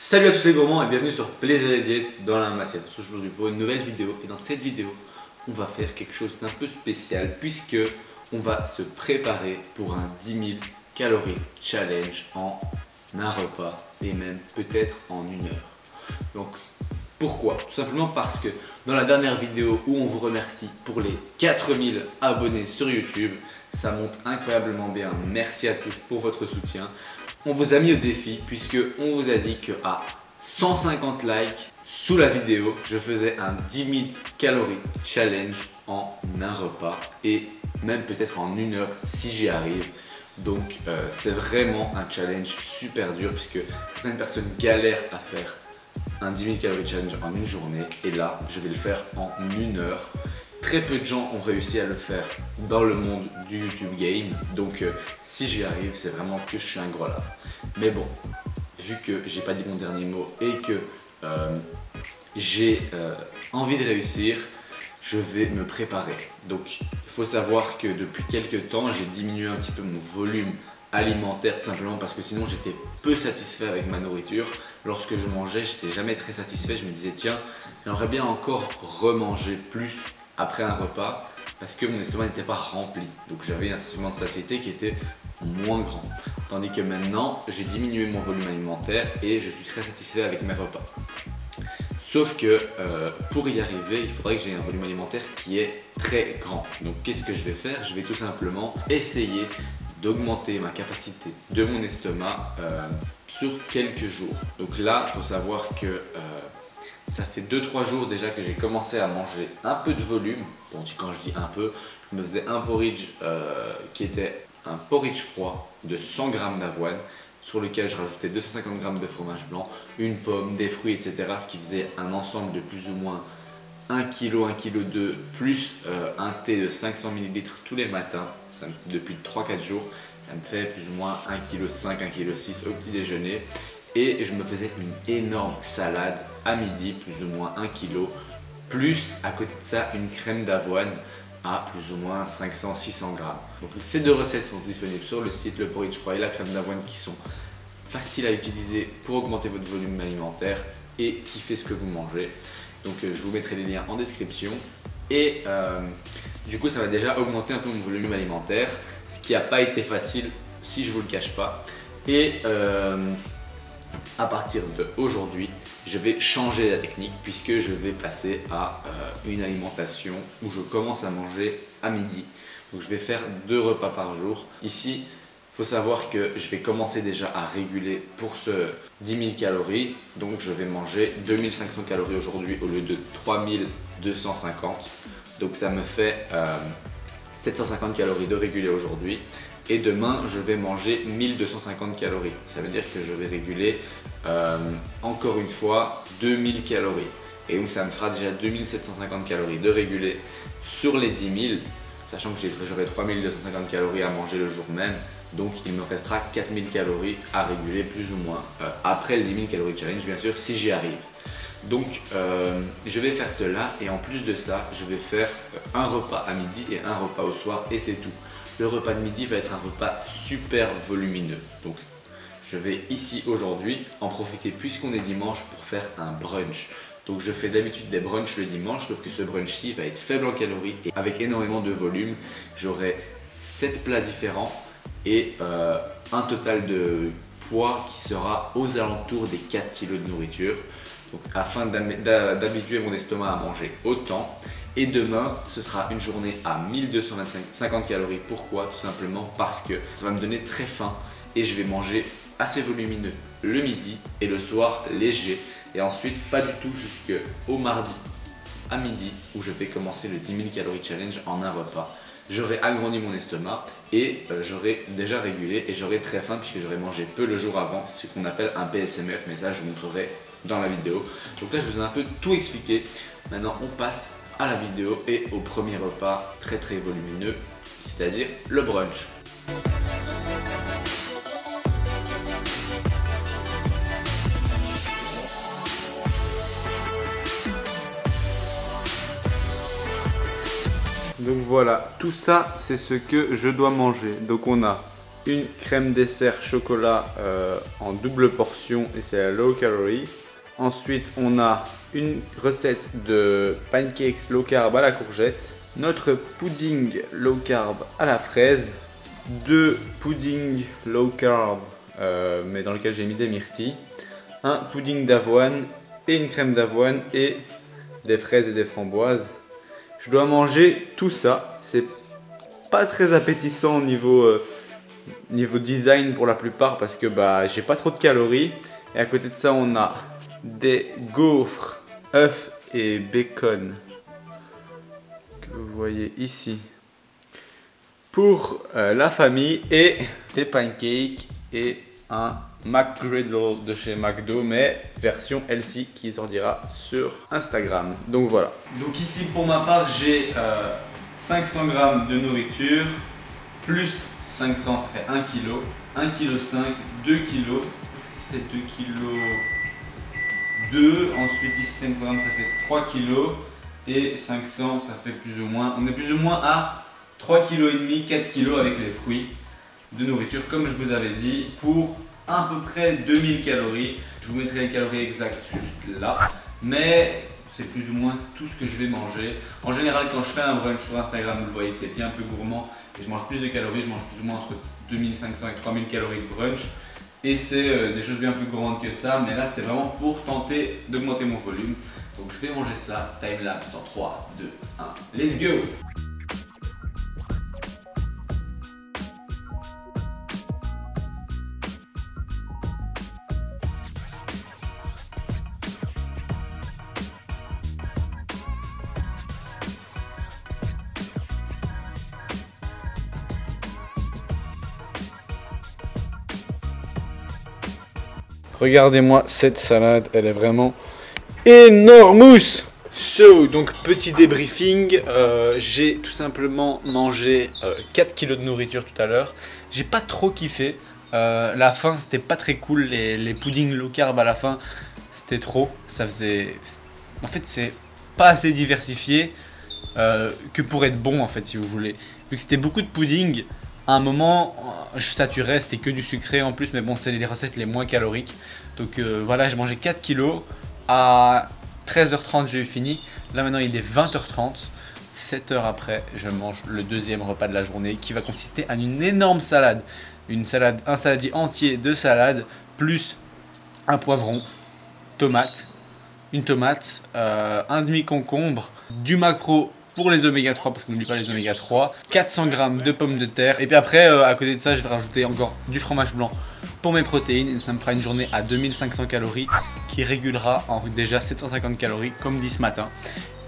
Salut à tous les gourmands et bienvenue sur Plaisir et Diète dans la même assiette. Aujourd'hui pour une nouvelle vidéo et dans cette vidéo on va faire quelque chose d'un peu spécial puisque on va se préparer pour un 10 000 calories challenge en un repas et même peut-être en une heure. Donc pourquoi? Tout simplement parce que dans la dernière vidéo où on vous remercie pour les 4000 abonnés sur YouTube, ça monte incroyablement bien. Merci à tous pour votre soutien. On vous a mis au défi puisque on vous a dit qu'à 150 likes sous la vidéo, je faisais un 10 000 calories challenge en un repas et même peut-être en une heure si j'y arrive. Donc c'est vraiment un challenge super dur puisque certaines personnes galèrent à faire un 10 000 calories challenge en une journée et là je vais le faire en une heure. Très peu de gens ont réussi à le faire dans le monde du YouTube game, donc si j'y arrive, c'est vraiment que je suis un gros lard. Mais bon, vu que j'ai pas dit mon dernier mot et que j'ai envie de réussir, je vais me préparer. Donc il faut savoir que depuis quelques temps, j'ai diminué un petit peu mon volume alimentaire tout simplement parce que sinon j'étais peu satisfait avec ma nourriture. Lorsque je mangeais, j'étais jamais très satisfait. Je me disais tiens, j'aimerais bien encore remanger plus après un repas parce que mon estomac n'était pas rempli, donc j'avais un sentiment de satiété qui était moins grand, tandis que maintenant j'ai diminué mon volume alimentaire et je suis très satisfait avec mes repas. Sauf que pour y arriver, il faudrait que j'ai un volume alimentaire qui est très grand. Donc qu'est-ce que je vais faire? Je vais tout simplement essayer d'augmenter ma capacité de mon estomac sur quelques jours. Donc là, il faut savoir que ça fait 2-3 jours déjà que j'ai commencé à manger un peu de volume. Bon, quand je dis un peu, je me faisais un porridge qui était un porridge froid de 100 g d'avoine sur lequel je rajoutais 250 g de fromage blanc, une pomme, des fruits, etc. Ce qui faisait un ensemble de plus ou moins 1 kg, 1,2 kg, plus un thé de 500 ml tous les matins, depuis 3-4 jours. Ça me fait plus ou moins 1,5 kg, 1,6 kg au petit déjeuner. Et je me faisais une énorme salade à midi, plus ou moins 1 kg, plus à côté de ça une crème d'avoine à plus ou moins 500-600 g. Donc ces deux recettes sont disponibles sur le site, le porridge froid et la crème d'avoine qui sont faciles à utiliser pour augmenter votre volume alimentaire et qui fait ce que vous mangez. Donc je vous mettrai les liens en description et du coup ça va déjà augmenter un peu mon volume alimentaire, ce qui n'a pas été facile si je vous le cache pas. Et à partir d'aujourd'hui, je vais changer la technique puisque je vais passer à une alimentation où je commence à manger à midi. Donc je vais faire 2 repas par jour. Ici, il faut savoir que je vais commencer déjà à réguler pour ce 10 000 calories. Donc je vais manger 2500 calories aujourd'hui au lieu de 3250. Donc ça me fait 750 calories de réguler aujourd'hui. Et demain, je vais manger 1250 calories. Ça veut dire que je vais réguler encore une fois 2000 calories. Et donc ça me fera déjà 2750 calories de réguler sur les 10 000, sachant que j'aurai 3250 calories à manger le jour même. Donc il me restera 4000 calories à réguler plus ou moins après le 10 000 calories challenge, bien sûr, si j'y arrive. Donc je vais faire cela et en plus de ça, je vais faire un repas à midi et un repas au soir et c'est tout. Le repas de midi va être un repas super volumineux. Donc je vais ici aujourd'hui en profiter puisqu'on est dimanche pour faire un brunch. Donc je fais d'habitude des brunchs le dimanche, sauf que ce brunch-ci va être faible en calories et avec énormément de volume. J'aurai 7 plats différents et un total de poids qui sera aux alentours des 4 kg de nourriture. Donc afin d'habituer mon estomac à manger autant. Et demain, ce sera une journée à 1250 calories. Pourquoi? Tout simplement parce que ça va me donner très faim et je vais manger assez volumineux le midi et le soir léger. Et ensuite, pas du tout jusqu'au mardi à midi où je vais commencer le 10 000 calories challenge en un repas. J'aurai agrandi mon estomac et j'aurai déjà régulé et j'aurai très faim puisque j'aurai mangé peu le jour avant, ce qu'on appelle un PSMF, mais ça je vous montrerai dans la vidéo. Donc là, je vous ai un peu tout expliqué. Maintenant, on passe à la vidéo et au premier repas très volumineux, c'est-à-dire le brunch. Donc voilà, tout ça c'est ce que je dois manger. Donc on a une crème dessert chocolat en double portion et c'est à low calorie. Ensuite, on a une recette de pancakes low carb à la courgette, notre pudding low carb à la fraise, deux puddings low carb mais dans lequel j'ai mis des myrtilles, un pudding d'avoine et une crème d'avoine et des fraises et des framboises. Je dois manger tout ça. C'est pas très appétissant au niveau design pour la plupart parce que j'ai pas trop de calories. Et à côté de ça, on a des gaufres, œufs et bacon que vous voyez ici pour la famille et des pancakes et un McGriddle de chez McDo mais version healthy qui sortira sur Instagram. Donc voilà. Donc ici pour ma part j'ai 500 g de nourriture plus 500 ça fait 1 kg, 1 kg 5, 2 kg, c'est 2 kg 2, ensuite ici 500 g ça fait 3 kg et 500 ça fait plus ou moins, on est plus ou moins à 3,5 kg, 4 kg avec les fruits de nourriture comme je vous avais dit pour à peu près 2000 calories. Je vous mettrai les calories exactes juste là, mais c'est plus ou moins tout ce que je vais manger. En général, quand je fais un brunch sur Instagram, vous le voyez, c'est bien plus gourmand et je mange plus de calories. Je mange plus ou moins entre 2500 et 3000 calories de brunch et c'est des choses bien plus gourmandes que ça, mais là c'était vraiment pour tenter d'augmenter mon volume. Donc je vais manger ça, timelapse dans 3, 2, 1, let's go! Regardez-moi cette salade, elle est vraiment énormous. Donc petit débriefing, j'ai tout simplement mangé 4 kg de nourriture tout à l'heure. J'ai pas trop kiffé, la fin c'était pas très cool, les puddings low carb à la fin c'était trop, ça faisait... En fait c'est pas assez diversifié que pour être bon en fait si vous voulez. Vu que c'était beaucoup de pudding, à un moment, je saturais, c'était que du sucré en plus, mais bon, c'est les recettes les moins caloriques. Donc voilà, j'ai mangé 4 kilos. À 13h30, j'ai eu fini. Là maintenant, il est 20h30. 7 heures après, je mange le deuxième repas de la journée qui va consister en une énorme salade. Un saladier entier de salade, plus un poivron, une tomate, un demi-concombre, du maquereau pour les oméga 3 parce qu'on n'oublie pas les oméga 3, 400 g de pommes de terre et puis après à côté de ça je vais rajouter encore du fromage blanc pour mes protéines et ça me fera une journée à 2500 calories qui régulera en déjà 750 calories comme dit ce matin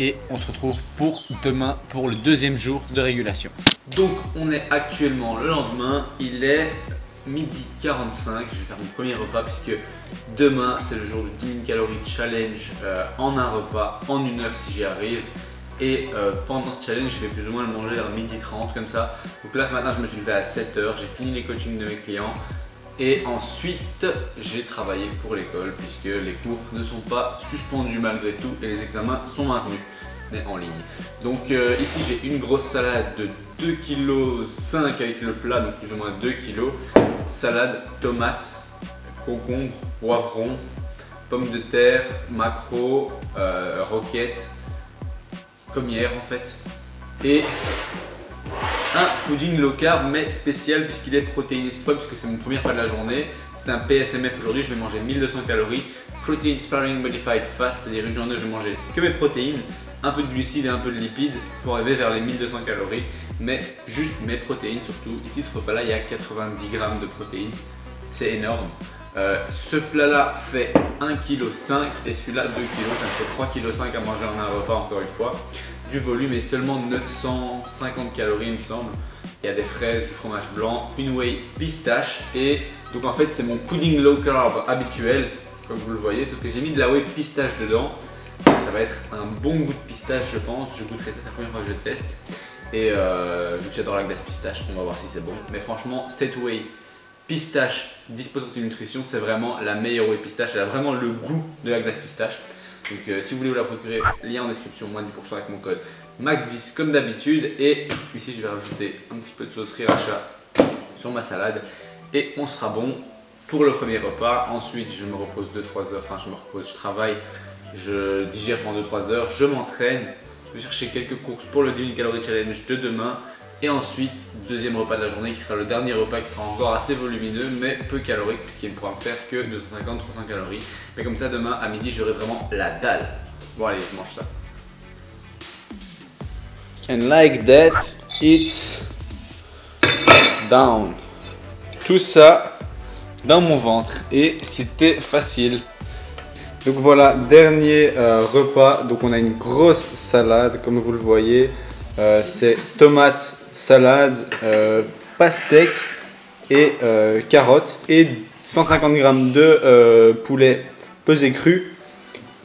et on se retrouve pour demain pour le deuxième jour de régulation. Donc on est actuellement le lendemain, il est midi 45, je vais faire mon premier repas puisque demain c'est le jour du 10 000 calories challenge en un repas en 1 heure si j'y arrive. Et pendant ce challenge, je vais plus ou moins le manger vers midi 30 comme ça. Donc là ce matin je me suis levé à 7 h, j'ai fini les coachings de mes clients. Et ensuite j'ai travaillé pour l'école puisque les cours ne sont pas suspendus malgré tout et les examens sont maintenus mais en ligne. Donc ici j'ai une grosse salade de 2,5 kg avec le plat, donc plus ou moins 2 kg. Salade, tomate, concombre, poivron, pommes de terre, maquereau, roquette, comme hier en fait, et un pudding low carb mais spécial puisqu'il est protéiné cette fois puisque c'est mon premier repas de la journée. C'est un PSMF aujourd'hui, je vais manger 1200 calories, Protein Sparing Modified Fast, c'est-à-dire une journée je vais manger que mes protéines, un peu de glucides et un peu de lipides pour arriver vers les 1200 calories, mais juste mes protéines surtout. Ici ce repas là il y a 90 g de protéines, c'est énorme. Ce plat là fait 1,5 kg et celui-là 2 kg, ça me fait 3,5 kg à manger en un repas encore une fois. Du volume est seulement 950 calories il me semble. Il y a des fraises, du fromage blanc, une whey pistache et donc en fait c'est mon pudding low carb habituel comme vous le voyez, sauf que j'ai mis de la whey pistache dedans. Donc ça va être un bon goût de pistache je pense, je goûterai ça, c'est la première fois que je le teste. Et vu que j'adore la glace pistache, on va voir si c'est bon. Mais franchement cette whey pistache Disposant Nutrition, c'est vraiment la meilleure whey pistache, elle a vraiment le goût de la glace pistache. Donc si vous voulez vous la procurer, lien en description, moins 10% avec mon code MAX10 comme d'habitude. Et ici je vais rajouter un petit peu de sauce sriracha sur ma salade et on sera bon pour le premier repas. Ensuite je me repose 2-3 heures, enfin je travaille, je digère pendant 2-3 heures, je m'entraîne, je vais chercher quelques courses pour le 10 000 calories challenge de demain. Et ensuite, deuxième repas de la journée qui sera le dernier repas qui sera encore assez volumineux mais peu calorique puisqu'il ne pourra me faire que 250-300 calories. Mais comme ça, demain à midi, j'aurai vraiment la dalle. Bon allez, je mange ça. And like that, it's down. Tout ça dans mon ventre et c'était facile. Donc voilà, dernier repas. Donc on a une grosse salade comme vous le voyez. C'est tomates, salade, pastèque et carottes et 150 g de poulet pesé cru.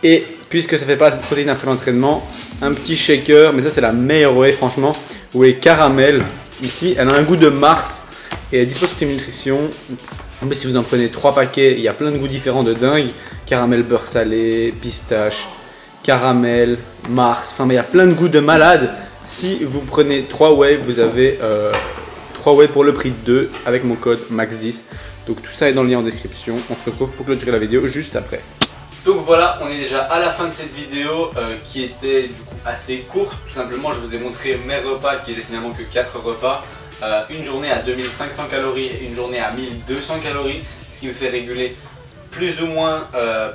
Et puisque ça fait pas assez de protéines après l'entraînement, un petit shaker, mais ça c'est la meilleure whey franchement, whey caramel. Ici elle a un goût de Mars et elle dispose de nutrition. Mais si vous en prenez 3 paquets, il y a plein de goûts différents de dingue. Caramel beurre salé, pistache, caramel, Mars, enfin mais il y a plein de goûts de malade. Si vous prenez 3 whey, vous avez 3 whey pour le prix de 2 avec mon code MAX10. Donc tout ça est dans le lien en description. On se retrouve pour clôturer la vidéo juste après. Donc voilà, on est déjà à la fin de cette vidéo qui était du coup assez courte. Tout simplement, je vous ai montré mes repas qui étaient finalement que 4 repas. Une journée à 2500 calories et une journée à 1200 calories. Ce qui me fait réguler plus ou moins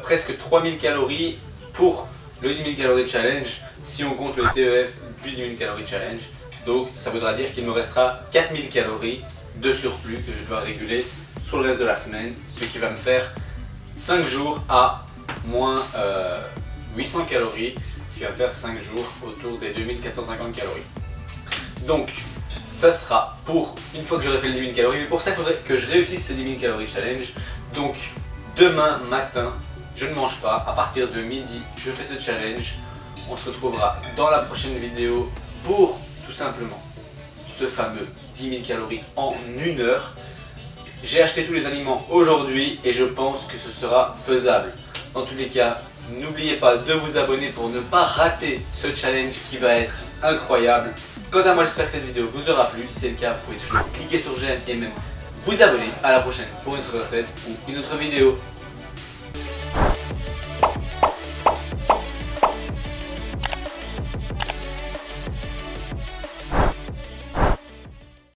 presque 3000 calories pour le 10 000 calories challenge si on compte le TEF du 10 000 calories challenge. Donc ça voudra dire qu'il me restera 4000 calories de surplus que je dois réguler sur le reste de la semaine, ce qui va me faire 5 jours à moins 800 calories, ce qui va me faire 5 jours autour des 2450 calories. Donc ça sera pour une fois que j'aurai fait le 10 000 calories, mais pour ça il faudrait que je réussisse ce 10 000 calories challenge. Donc demain matin, je ne mange pas, à partir de midi, je fais ce challenge. On se retrouvera dans la prochaine vidéo pour tout simplement ce fameux 10 000 calories en 1 heure. J'ai acheté tous les aliments aujourd'hui et je pense que ce sera faisable. Dans tous les cas, n'oubliez pas de vous abonner pour ne pas rater ce challenge qui va être incroyable. Quant à moi, j'espère que cette vidéo vous aura plu. Si c'est le cas, vous pouvez toujours cliquer sur j'aime et même vous abonner. À la prochaine pour une autre recette ou une autre vidéo.